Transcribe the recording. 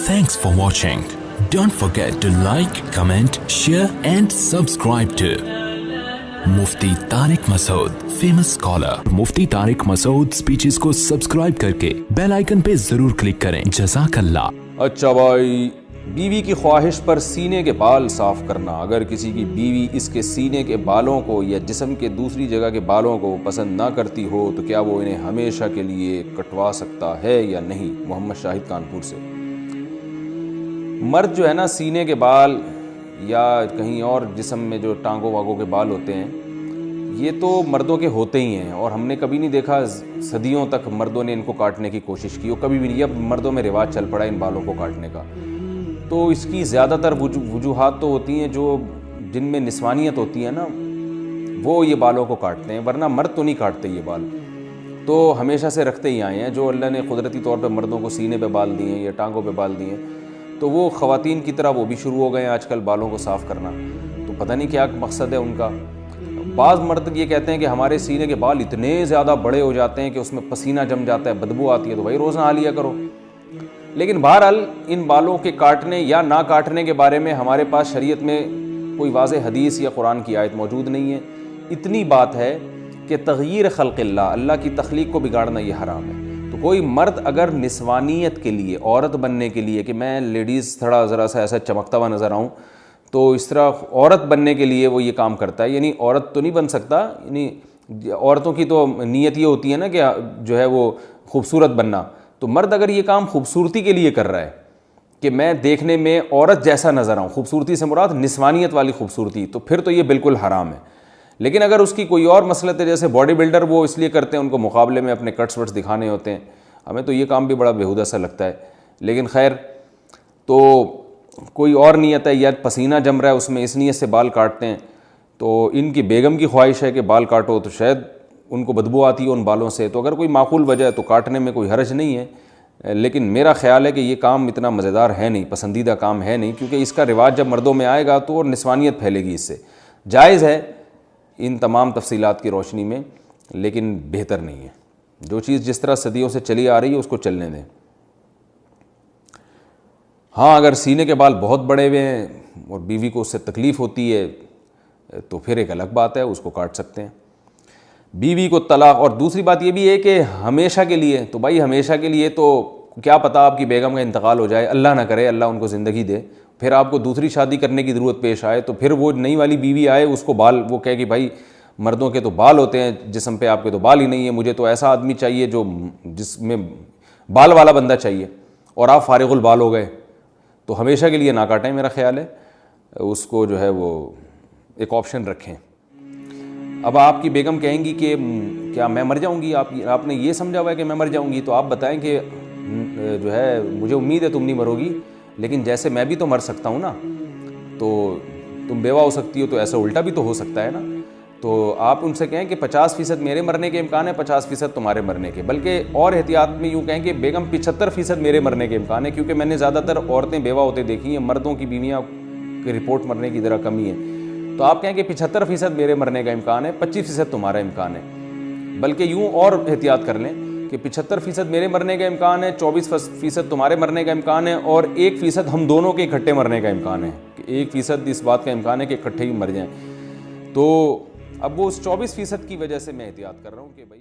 Thanks for watching. Don't forget to like, comment, share and subscribe to Mufti Tariq Masood, famous scholar. Mufti Tariq Masood speeches को subscribe करके bell icon पे जरूर click करें। जज़ाकल्लाह। अच्छा भाई, बीवी की ख्वाहिश पर सीने के बाल साफ करना। अगर किसी की बीवी इसके सीने के बालों को या जिस्म के दूसरी जगह के बालों को पसंद ना करती हो तो क्या वो इन्हें हमेशा के लिए कटवा सकता है या नहीं? मोहम्मद शाहिद कानपुर से। मर्द जो है ना, सीने के बाल या कहीं और जिस्म में जो टांगों वागों के बाल होते हैं, ये तो मर्दों के होते ही हैं और हमने कभी नहीं देखा सदियों तक मर्दों ने इनको काटने की कोशिश की, और कभी भी नहीं। अब मर्दों में रिवाज चल पड़ा इन बालों को काटने का। तो इसकी ज़्यादातर वजूहात तो होती हैं जो जिनमें निस्वानियत होती है ना, वो ये बालों को काटते हैं, वरना मर्द तो नहीं काटते ये बाल। तो हमेशा से रखते ही आए हैं। जो अल्लाह ने कुदरती तौर पर मर्दों को सीने पे बाल दिए हैं या टांगों पे बाल दिए हैं, तो वो ख़वातीन की तरह वो भी शुरू हो गए हैं आजकल बालों को साफ़ करना। तो पता नहीं क्या मकसद है उनका। बाज़ मर्द ये कहते हैं कि हमारे सीने के बाल इतने ज़्यादा बड़े हो जाते हैं कि उसमें पसीना जम जाता है, बदबू आती है, तो भाई रोज़ नहा लिया करो। लेकिन बहरहाल इन बालों के काटने या ना काटने के बारे में हमारे पास शरीयत में कोई वाज़ेह हदीस या कुरान की आयत मौजूद नहीं है। इतनी बात है कि तग़यीर ख़ल्क़िल्लाह, अल्लाह की तख्लीक को बिगाड़ना ये हराम है। तो कोई मर्द अगर निस्वानियत के लिए, औरत बनने के लिए, कि मैं लेडीज़ थोड़ा ज़रा सा ऐसा चमकता हुआ नज़र आऊँ, तो इस तरह औरत बनने के लिए वो ये काम करता है। यानी औरत तो नहीं बन सकता, यानी औरतों की तो नीयत ये होती है ना कि जो है वो खूबसूरत बनना। तो मर्द अगर ये काम खूबसूरती के लिए कर रहा है कि मैं देखने में औरत जैसा नज़र आऊँ, खूबसूरती से मुराद निस्वानियत वाली खूबसूरती, तो फिर तो ये बिल्कुल हराम है। लेकिन अगर उसकी कोई और मसलत है, जैसे बॉडी बिल्डर वो इसलिए करते हैं, उनको मुकाबले में अपने कट्स वट्स दिखाने होते हैं, हमें तो ये काम भी बड़ा बेहुदा सा लगता है। लेकिन खैर, तो कोई और नीयत है या पसीना जम रहा है उसमें, इस नीयत से बाल काटते हैं। तो इनकी बेगम की ख्वाहिश है कि बाल काटो, तो शायद उनको बदबू आती है उन बालों से। तो अगर कोई माकूल वजह है तो काटने में कोई हर्ज नहीं है। लेकिन मेरा ख़्याल है कि ये काम इतना मज़ेदार है नहीं, पसंदीदा काम है नहीं, क्योंकि इसका रिवाज जब मर्दों में आएगा तो और निस्वानियत फैलेगी इससे। जायज़ है इन तमाम तफसीलात की रोशनी में, लेकिन बेहतर नहीं है। जो चीज़ जिस तरह सदियों से चली आ रही है उसको चलने दें। हाँ, अगर सीने के बाल बहुत बड़े हुए हैं और बीवी को उससे तकलीफ़ होती है तो फिर एक अलग बात है, उसको काट सकते हैं। बीवी को तलाक, और दूसरी बात ये भी है कि हमेशा के लिए, तो भाई हमेशा के लिए तो क्या पता आपकी बेगम का इंतकाल हो जाए, अल्लाह ना करे, अल्लाह उनको ज़िंदगी दे, फिर आपको दूसरी शादी करने की ज़रूरत पेश आए, तो फिर वो नई वाली बीवी आए, उसको बाल, वो कहे कि भाई मर्दों के तो बाल होते हैं जिस्म पे, आपके तो बाल ही नहीं है, मुझे तो ऐसा आदमी चाहिए जो जिसमें बाल वाला बंदा चाहिए, और आप फारिगुल बाल हो गए। तो हमेशा के लिए ना काटें, मेरा ख़्याल है। उसको जो है वो एक ऑप्शन रखें। अब आपकी बेगम कहेंगी कि क्या मैं मर जाऊंगी, आपने ये समझा हुआ है कि मैं मर जाऊंगी, तो आप बताएं कि जो है मुझे उम्मीद है तुम नहीं मरोगी, लेकिन जैसे मैं भी तो मर सकता हूँ ना, तो तुम बेवा हो सकती हो, तो ऐसा उल्टा भी तो हो सकता है ना। तो आप उनसे कहें कि 50% मेरे मरने के इम्कान है, 50% तुम्हारे मरने के। बल्कि और एहतियात में यूँ कहें कि बेगम 75% मेरे मरने के इम्कान है, क्योंकि मैंने ज़्यादातर औरतें बेवा होते देखी हैं, मर्दों की बीवियाँ की रिपोर्ट मरने की ज़रा कमी है। तो आप कहें कि 75% मेरे मरने का इम्कान है, 25% तुम्हारा इम्कान है। बल्कि यूँ और एहतियात कर लें कि 75% मेरे मरने का इम्कान है, 24% तुम्हारे मरने का इम्कान है, और 1% हम दोनों के इकट्ठे मरने का इम्कान है, कि 1% इस बात का इम्कान है कि इकट्ठे ही मर जाएं। तो अब वो उस 24% की वजह से मैं एहतियात कर रहा हूँ कि भाई